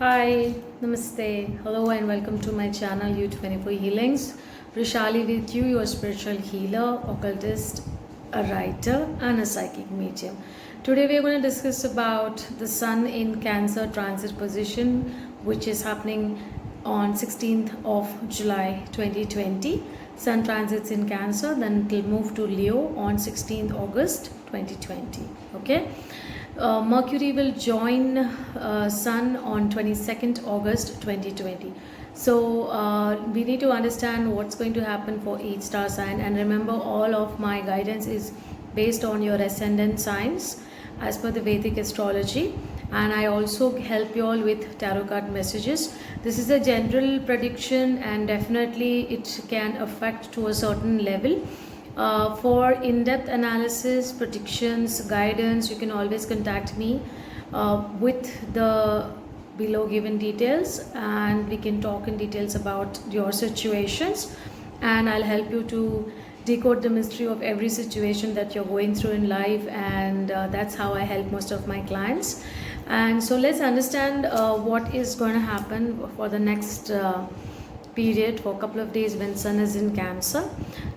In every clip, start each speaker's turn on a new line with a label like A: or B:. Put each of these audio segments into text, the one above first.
A: Hi, Namaste, hello, and welcome to my channel U24 Healings. Rishali with you, your spiritual healer, occultist, a writer, and a psychic medium. Today, we are going to discuss about the Sun in Cancer transit position, which is happening on 16th of July 2020. Sun transits in Cancer, then it will move to Leo on 16th August 2020. Okay. Mercury will join Sun on 22nd August 2020. So we need to understand what's going to happen for each star sign, and remember, all of my guidance is based on your ascendant signs as per the Vedic astrology, and I also help you all with tarot card messages. This is a general prediction, and definitely it can affect to a certain level. For in-depth analysis, predictions, guidance, you can always contact me with the below given details, and we can talk in details about your situations, and I'll help you to decode the mystery of every situation that you're going through in life, and that's how I help most of my clients. And so let's understand what is going to happen for the next period, for a couple of days when Sun is in Cancer.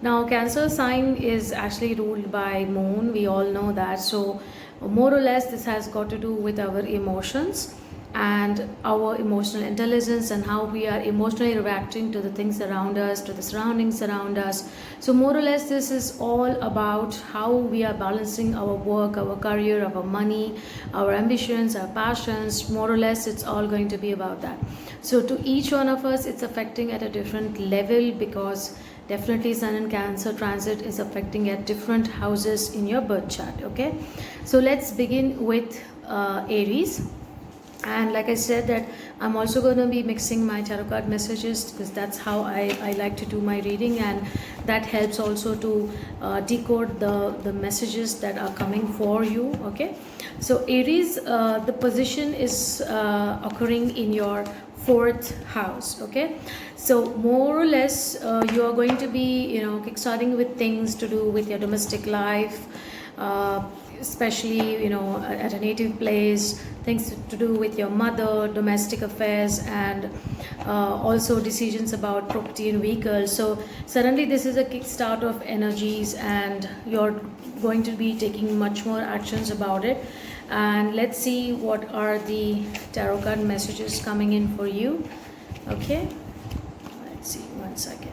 A: Now, Cancer sign is actually ruled by Moon. We all know that. So, more or less, this has got to do with our emotions and our emotional intelligence and how we are emotionally reacting to the things around us, to the surroundings around us. So more or less, this is all about how we are balancing our work, our career, our money, our ambitions, our passions. More or less, it's all going to be about that. So to each one of us, it's affecting at a different level, because definitely Sun in Cancer transit is affecting at different houses in your birth chart. Okay, so let's begin with Aries. And like I said, that I'm also going to be mixing my tarot card messages, because that's how I like to do my reading, and that helps also to decode the messages that are coming for you. Okay, so Aries, the position is occurring in your fourth house. Okay, so more or less you are going to be kickstarting with things to do with your domestic life, especially at a native place, things to do with your mother, domestic affairs, and also decisions about property and vehicles. So suddenly this is a kickstart of energies, and you're going to be taking much more actions about it. And let's see what are the tarot card messages coming in for you. Okay, let's see, 1 second.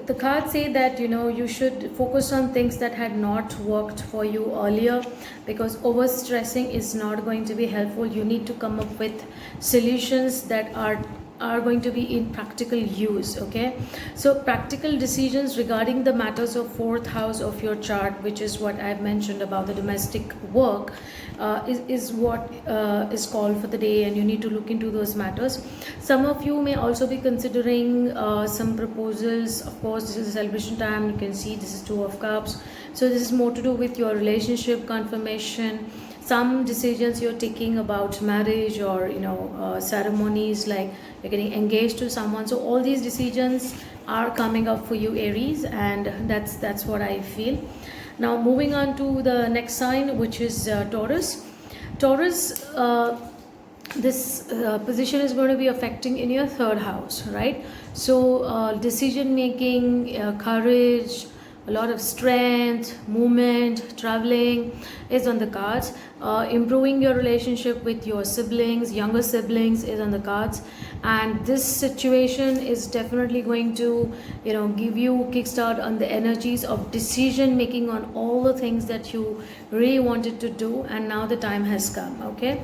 A: The cards say that you should focus on things that had not worked for you earlier, because overstressing is not going to be helpful. You need to come up with solutions that are going to be in practical use. Okay, so practical decisions regarding the matters of fourth house of your chart, which is what I've mentioned about the domestic work, is what is called for the day, and you need to look into those matters. Some of you may also be considering some proposals. Of course, this is a celebration time. You can see this is Two of Cups, so this is more to do with your relationship confirmation, some decisions you're taking about marriage, or ceremonies, like you're getting engaged to someone. So all these decisions are coming up for you, Aries, and that's what I feel. Now moving on to the next sign, which is Taurus. Taurus, this position is going to be affecting in your third house, right? So decision making, courage, a lot of strength, movement, traveling is on the cards. Improving your relationship with your siblings, younger siblings, is on the cards. And this situation is definitely going to give you kickstart on the energies of decision making on all the things that you really wanted to do, and now the time has come. Okay,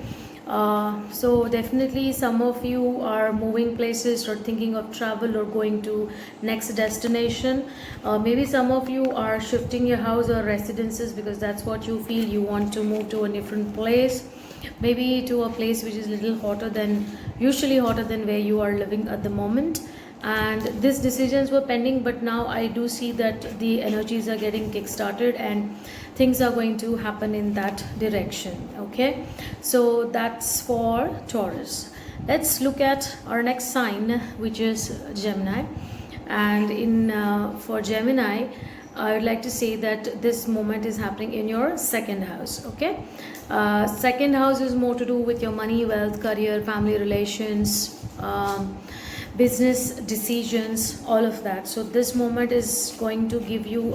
A: so definitely some of you are moving places, or thinking of travel, or going to next destination. Maybe some of you are shifting your house or residences, because that's what you feel. You want to move to a different place, maybe to a place which is little hotter than usually, hotter than where you are living at the moment. And these decisions were pending, but now I do see that the energies are getting kick-started, and things are going to happen in that direction. Okay, so that's for Taurus. Let's look at our next sign, which is Gemini. And in for Gemini, I would like to say that this moment is happening in your second house. Okay, second house is more to do with your money, wealth, career, family relations, business decisions, all of that. So this moment is going to give you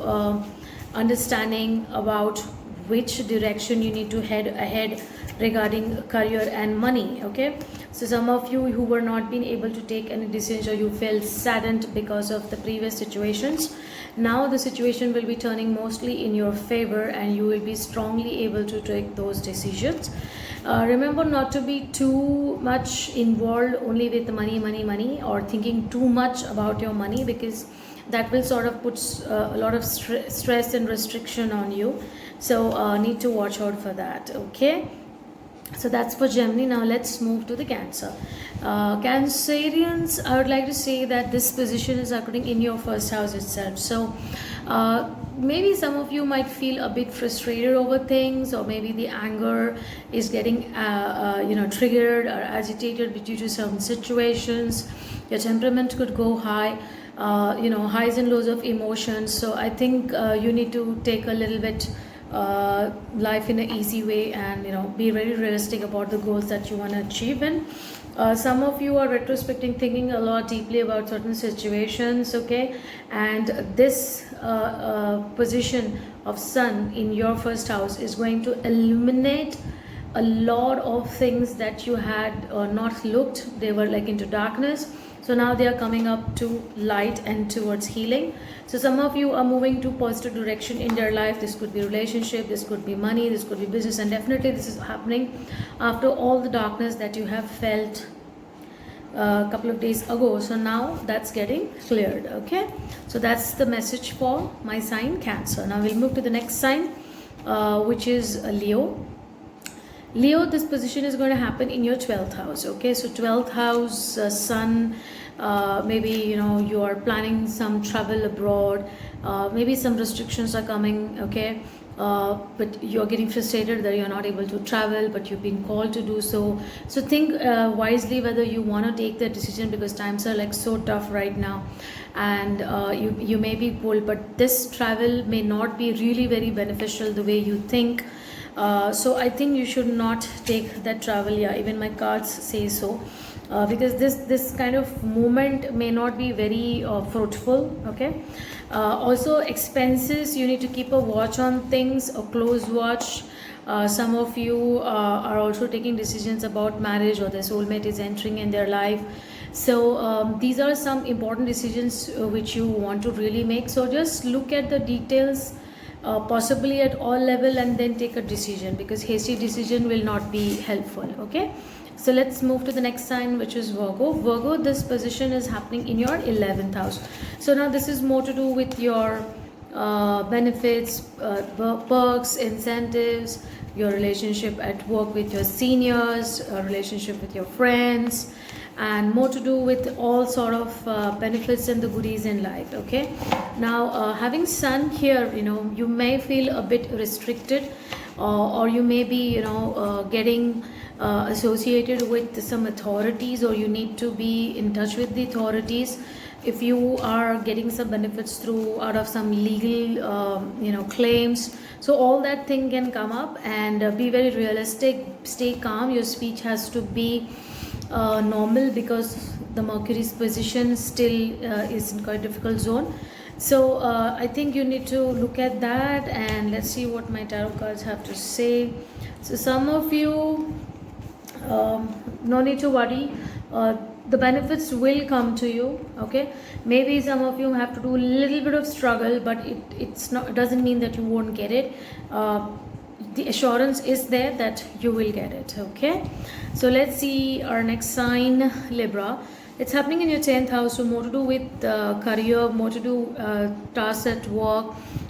A: understanding about which direction you need to head ahead regarding career and money. Okay, so some of you who were not being able to take any decisions, or you felt saddened because of the previous situations, now the situation will be turning mostly in your favor and you will be strongly able to take those decisions. Remember not to be too much involved only with the money, or thinking too much about your money, because that will sort of put a lot of stress and restriction on you. So need to watch out for that. Okay, so that's for Gemini. Now let's move to the Cancer. Cancerians, I would like to say that this position is occurring in your first house itself. So maybe some of you might feel a bit frustrated over things, or maybe the anger is getting triggered or agitated due to some situations. Your temperament could go high. Highs and lows of emotions. So I think you need to take a little bit life in an easy way, and be very realistic about the goals that you want to achieve. And some of you are retrospecting, thinking a lot deeply about certain situations. Okay, and this position of Sun in your first house is going to illuminate a lot of things that you had not looked. They were like into darkness, so now they are coming up to light and towards healing. So some of you are moving to positive direction in their life. This could be relationship, this could be money, this could be business, and definitely this is happening after all the darkness that you have felt a couple of days ago. So now that's getting cleared. Okay, so that's the message for my sign Cancer. Now we'll move to the next sign, which is Leo. Leo, this position is going to happen in your 12th house. Okay, so 12th house, Sun, maybe you are planning some travel abroad, maybe some restrictions are coming. Okay, but you're getting frustrated that you're not able to travel, but you've been called to do so. So think wisely whether you want to take the decision, because times are like so tough right now, and you may be pulled, but this travel may not be really very beneficial the way you think. So I think you should not take that travel. Yeah, even my cards say so, because this kind of movement may not be very fruitful. Okay, also expenses, you need to keep a watch on things, a close watch. Some of you are also taking decisions about marriage, or the soulmate is entering in their life. So these are some important decisions which you want to really make. So just look at the details, possibly at all level, and then take a decision, because hasty decision will not be helpful. Okay, so let's move to the next sign, which is Virgo. Virgo, this position is happening in your 11th house. So now this is more to do with your benefits, perks, incentives, your relationship at work with your seniors, relationship with your friends, and more to do with all sort of benefits and the goodies in life. Okay, now having Sun here, you may feel a bit restricted, or you may be getting associated with some authorities, or you need to be in touch with the authorities if you are getting some benefits through out of some legal claims. So all that thing can come up, and be very realistic, stay calm. Your speech has to be normal, because the Mercury's position still is in quite a difficult zone. So I think you need to look at that, and let's see what my tarot cards have to say. So some of you, no need to worry, the benefits will come to you. Okay, maybe some of you have to do a little bit of struggle, but it doesn't mean that you won't get it. The assurance is there that you will get it. Okay, so let's see our next sign, Libra. It's happening in your 10th house, so more to do with career, more to do tasks at work.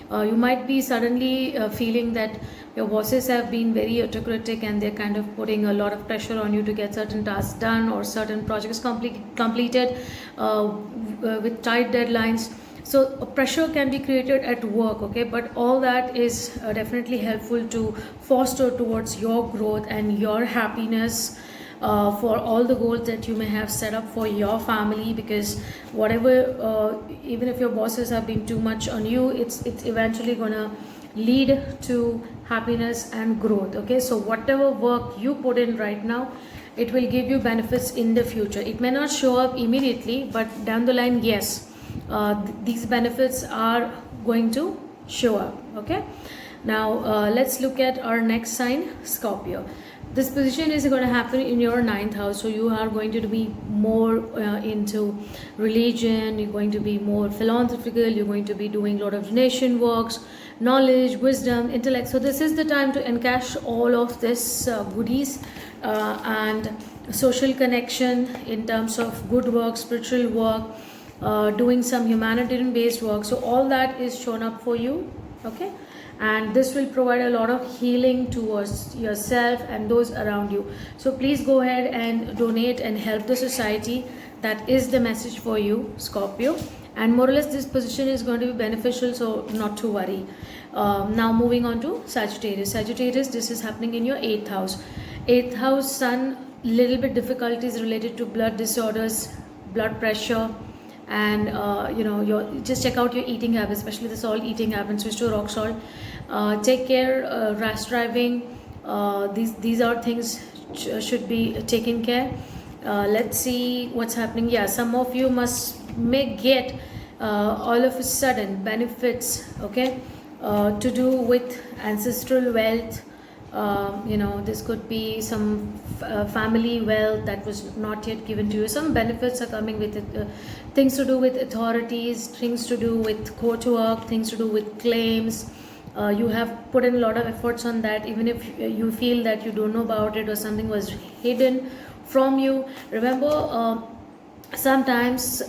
A: You might be suddenly feeling that your bosses have been very autocratic, and they're kind of putting a lot of pressure on you to get certain tasks done, or certain projects completed with tight deadlines. So pressure can be created at work. Okay, but all that is definitely helpful to foster towards your growth and your happiness. for all the goals that you may have set up for your family, because whatever, even if your bosses have been too much on you, it's eventually gonna lead to happiness and growth. Okay, so whatever work you put in right now, it will give you benefits in the future. It may not show up immediately, but down the line, yes, these benefits are going to show up. Okay, now let's look at our next sign, Scorpio. This position is going to happen in your 9th house, so you are going to be more into religion, you're going to be more philanthropical, you're going to be doing a lot of donation works, knowledge, wisdom, intellect. So this is the time to encash all of this goodies and social connection in terms of good work, spiritual work, doing some humanitarian based work. So all that is shown up for you. Okay, and this will provide a lot of healing towards yourself and those around you. So please go ahead and donate and help the society. That is the message for you, Scorpio. And more or less this position is going to be beneficial, so not to worry. Now moving on to Sagittarius. Sagittarius, this is happening in your 8th house. 8th house sun, little bit difficulties related to blood disorders, blood pressure, and just check out your eating habits, especially the salt eating habits. Switch to rock salt. Take care. Rash driving, these are things should be taken care. Let's see what's happening. Yeah, some of you may get all of a sudden benefits, okay, to do with ancestral wealth. This could be some family wealth that was not yet given to you. Some benefits are coming with it, things to do with authorities, things to do with court work, things to do with claims. You have put in a lot of efforts on that, even if you feel that you don't know about it or something was hidden from you. Remember, sometimes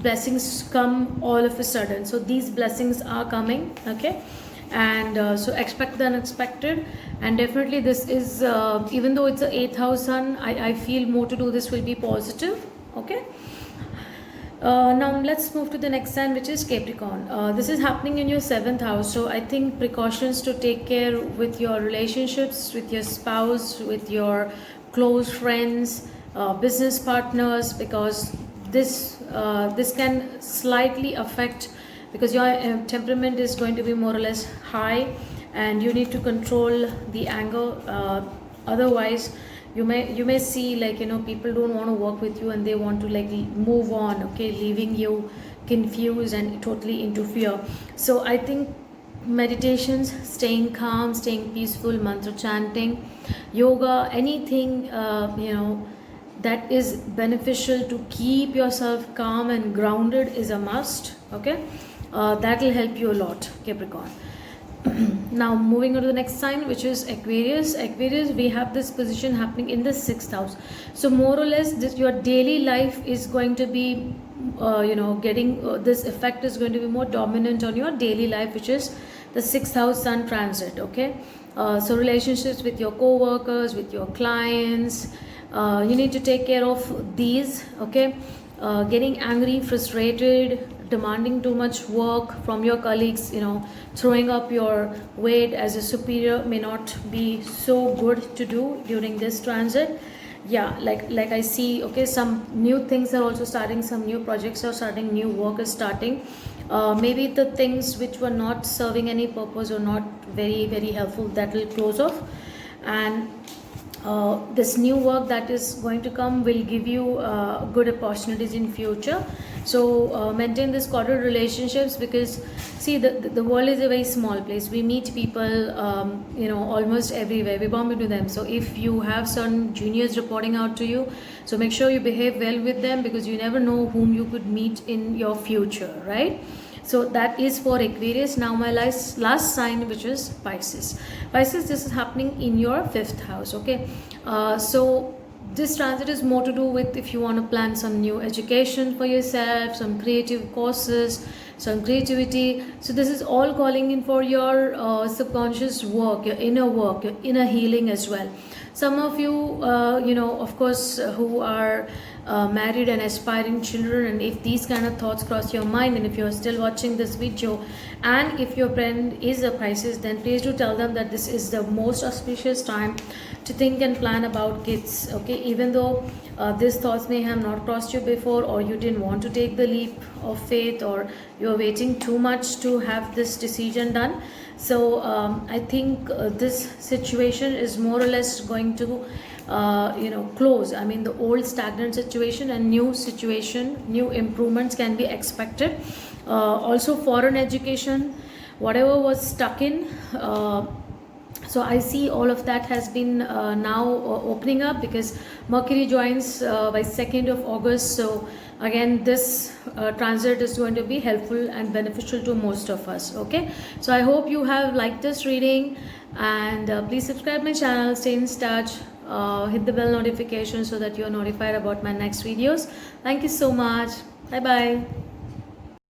A: blessings come all of a sudden, so these blessings are coming. Okay, and so expect the unexpected. And definitely this is even though it's a 8th house sun, I feel more to do this will be positive. Okay, now let's move to the next sign, which is Capricorn. This is happening in your 7th house, so I think precautions to take care with your relationships, with your spouse, with your close friends, business partners, because this can slightly affect, because your temperament is going to be more or less high, and you need to control the anger. Otherwise you may see, like, people don't want to work with you and they want to like move on, okay, leaving you confused and totally into fear. So I think meditations, staying calm, staying peaceful, mantra chanting, yoga, anything that is beneficial to keep yourself calm and grounded is a must. Okay, that will help you a lot, Capricorn. Now moving on to the next sign, which is Aquarius. Aquarius, we have this position happening in the 6th house, so more or less your daily life is going to be getting this effect is going to be more dominant on your daily life, which is the 6th house sun transit. Okay, so relationships with your co-workers, with your clients, you need to take care of these. Okay, getting angry, frustrated, demanding too much work from your colleagues, throwing up your weight as a superior may not be so good to do during this transit. Yeah, like I see, okay, some new things are also starting, some new projects are starting, new work is starting. Maybe the things which were not serving any purpose or not very very helpful, that will close off, and this new work that is going to come will give you good opportunities in future. So maintain this cordial relationships, because see, the world is a very small place. We meet people almost everywhere, we bump into them. So if you have certain juniors reporting out to you, so make sure you behave well with them, because you never know whom you could meet in your future, right? So that is for Aquarius. Now my last sign, which is Pisces. Pisces, this is happening in your 5th house. Okay, so this transit is more to do with if you want to plan some new education for yourself, some creative courses, some creativity. So this is all calling in for your subconscious work, your inner healing as well. Some of you of course, who are married and aspiring children, and if these kind of thoughts cross your mind, and if you're still watching this video, and if your friend is a Pisces, then please do tell them that this is the most auspicious time to think and plan about kids. Okay, even though these thoughts may have not crossed you before, or you didn't want to take the leap of faith, or you're waiting too much to have this decision done. So I think this situation is more or less going to close. I mean, the old stagnant situation and new situation, new improvements can be expected. Also foreign education, whatever was stuck in, so I see all of that has been now opening up, because Mercury joins by 2nd of August. So again, this transit is going to be helpful and beneficial to most of us. Okay, so I hope you have liked this reading, and please subscribe my channel, stay in touch, hit the bell notification so that you are notified about my next videos. Thank you so much. Bye bye.